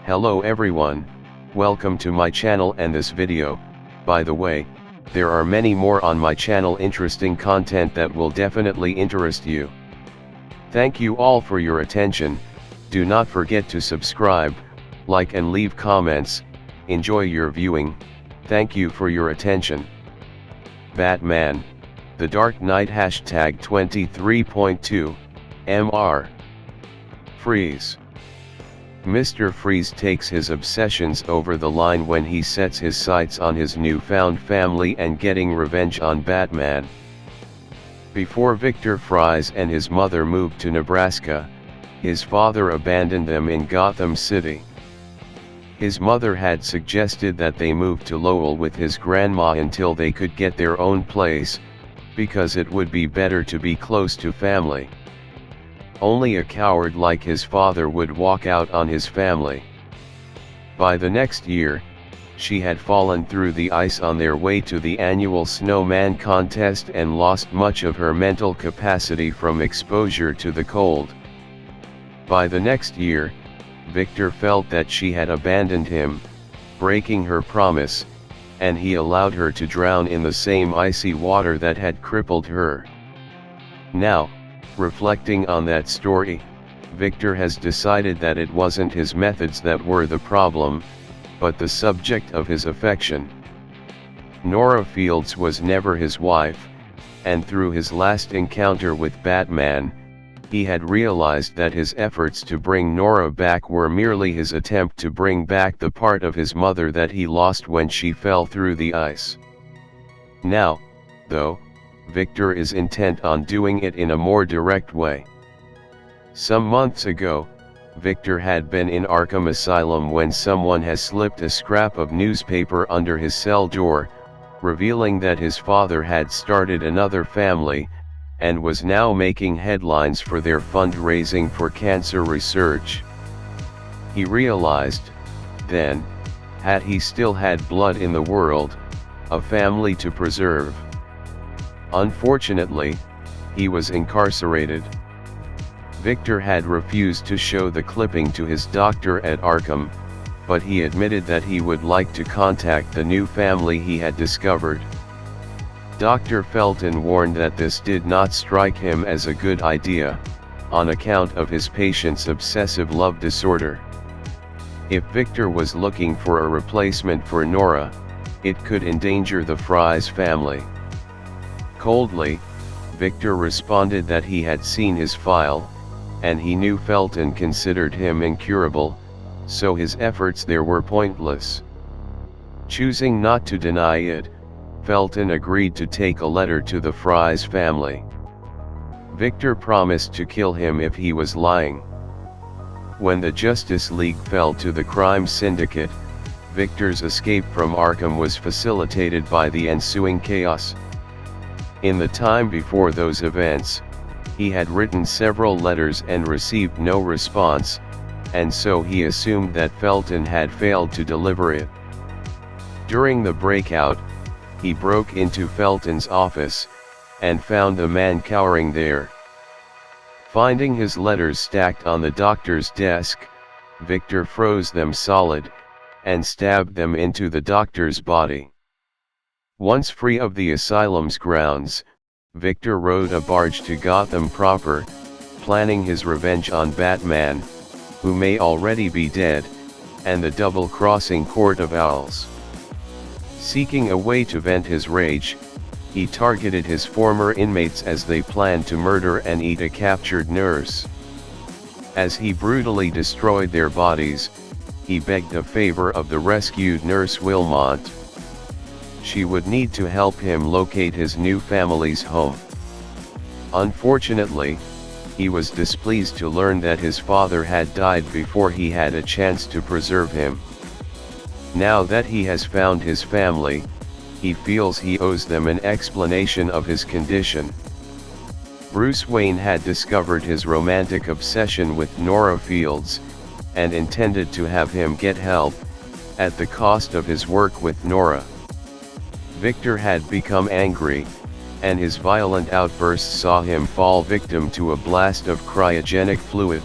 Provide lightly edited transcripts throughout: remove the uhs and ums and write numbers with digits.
Hello everyone, welcome to my channel and this video. By the way, there are many more on my channel interesting content that will definitely interest you. Thank you all for your attention. Do not forget to subscribe, like and leave comments. Enjoy your viewing. Thank you for your attention. Batman, The Dark Knight #23.2, MR. Freeze. Mr. Freeze takes his obsessions over the line when he sets his sights on his newfound family and getting revenge on Batman. Before Victor Fries and his mother moved to Nebraska, his father abandoned them in Gotham City. His mother had suggested that they move to Lowell with his grandma until they could get their own place, because it would be better to be close to family. Only a coward like his father would walk out on his family. By the next year, she had fallen through the ice on their way to the annual snowman contest and lost much of her mental capacity from exposure to the cold. By the next year, Victor felt that she had abandoned him, breaking her promise, and he allowed her to drown in the same icy water that had crippled her. Now, reflecting on that story, Victor has decided that it wasn't his methods that were the problem, but the subject of his affection. Nora Fields was never his wife, and through his last encounter with Batman, he had realized that his efforts to bring Nora back were merely his attempt to bring back the part of his mother that he lost when she fell through the ice. Now, though, Victor is intent on doing it in a more direct way. Some months ago, Victor had been in Arkham Asylum when someone has slipped a scrap of newspaper under his cell door, revealing that his father had started another family, and was now making headlines for their fundraising for cancer research. He realized, then, had he still had blood in the world, a family to preserve. Unfortunately, he was incarcerated. Victor had refused to show the clipping to his doctor at Arkham, but he admitted that he would like to contact the new family he had discovered. Dr. Felton warned that this did not strike him as a good idea, on account of his patient's obsessive love disorder. If Victor was looking for a replacement for Nora, it could endanger the Fries family. Coldly, Victor responded that he had seen his file, and he knew Felton considered him incurable, so his efforts there were pointless. Choosing not to deny it, Felton agreed to take a letter to the Fries family. Victor promised to kill him if he was lying. When the Justice League fell to the crime syndicate, Victor's escape from Arkham was facilitated by the ensuing chaos. In the time before those events, he had written several letters and received no response, and so he assumed that Felton had failed to deliver it. During the breakout, he broke into Felton's office, and found the man cowering there. Finding his letters stacked on the doctor's desk, Victor froze them solid, and stabbed them into the doctor's body. Once free of the asylum's grounds, Victor rode a barge to Gotham proper, planning his revenge on Batman, who may already be dead, and the double-crossing Court of Owls. Seeking a way to vent his rage, he targeted his former inmates as they planned to murder and eat a captured nurse. As he brutally destroyed their bodies, he begged a favor of the rescued nurse Wilmot. She would need to help him locate his new family's home. Unfortunately, he was displeased to learn that his father had died before he had a chance to preserve him. Now that he has found his family, he feels he owes them an explanation of his condition. Bruce Wayne had discovered his romantic obsession with Nora Fields, and intended to have him get help, at the cost of his work with Nora. Victor had become angry, and his violent outbursts saw him fall victim to a blast of cryogenic fluid.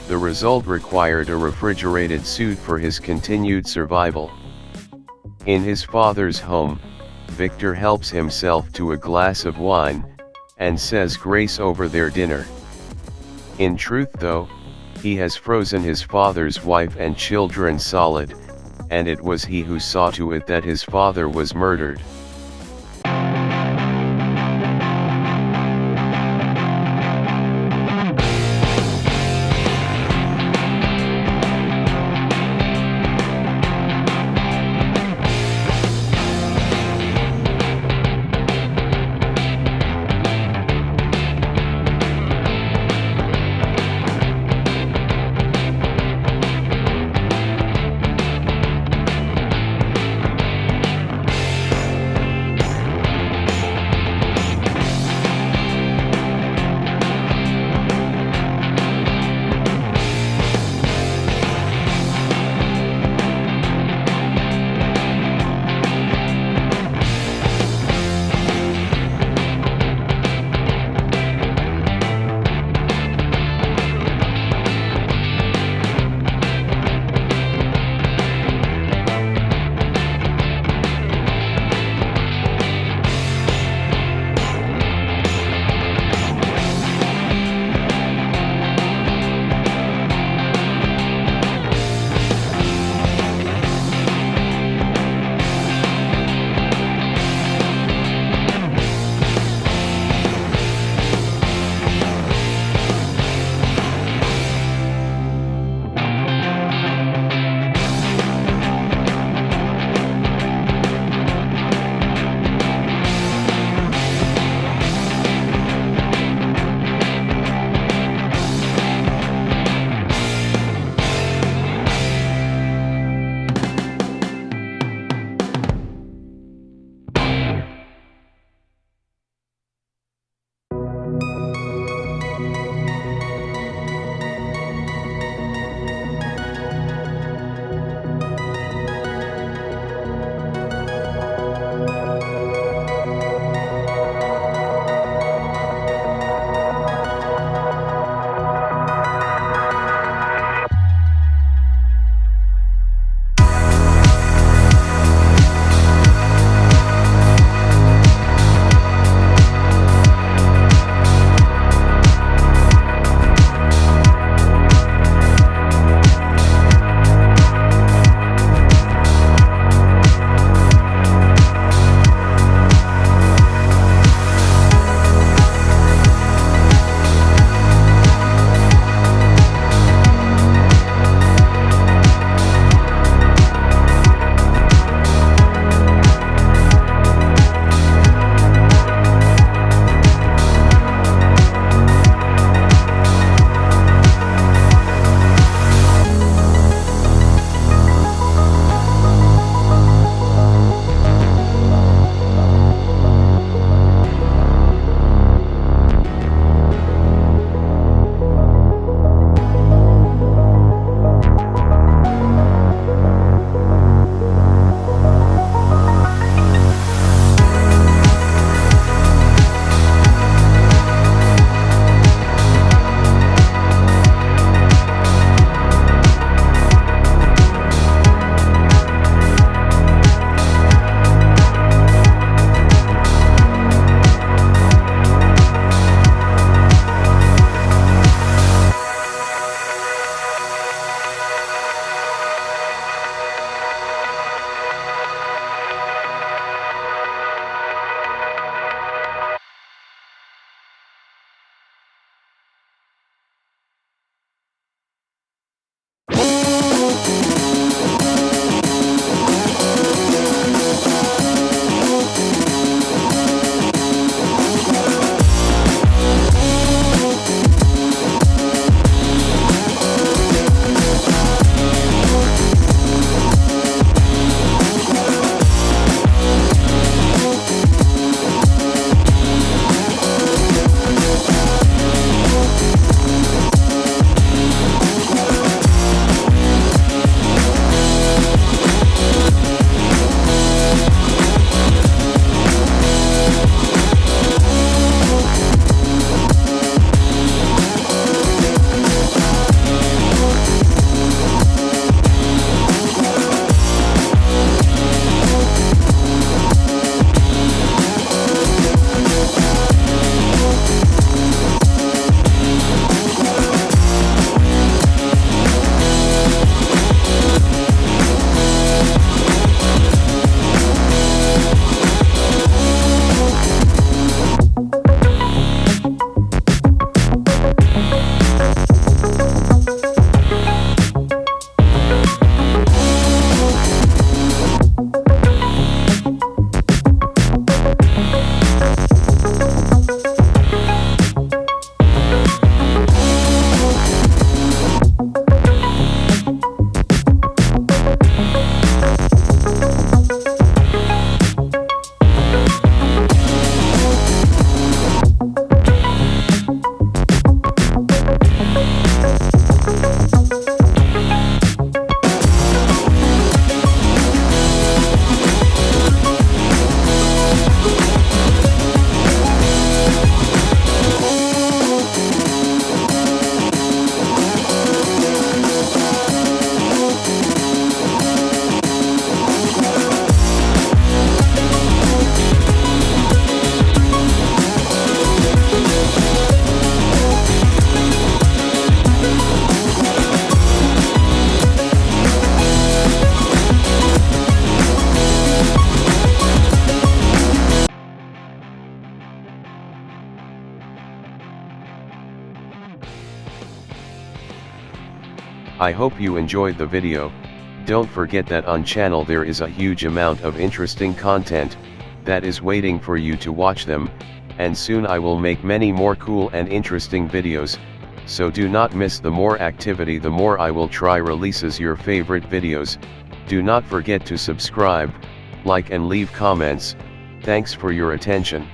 The result required a refrigerated suit for his continued survival. In his father's home, Victor helps himself to a glass of wine, and says grace over their dinner. In truth though, he has frozen his father's wife and children solid, and it was he who saw to it that his father was murdered. I hope you enjoyed the video. Don't forget that on channel there is a huge amount of interesting content that is waiting for you to watch them, and soon I will make many more cool and interesting videos, so do not miss. The more activity, the more I will try releases your favorite videos. Do not forget to subscribe, like and leave comments. Thanks for your attention.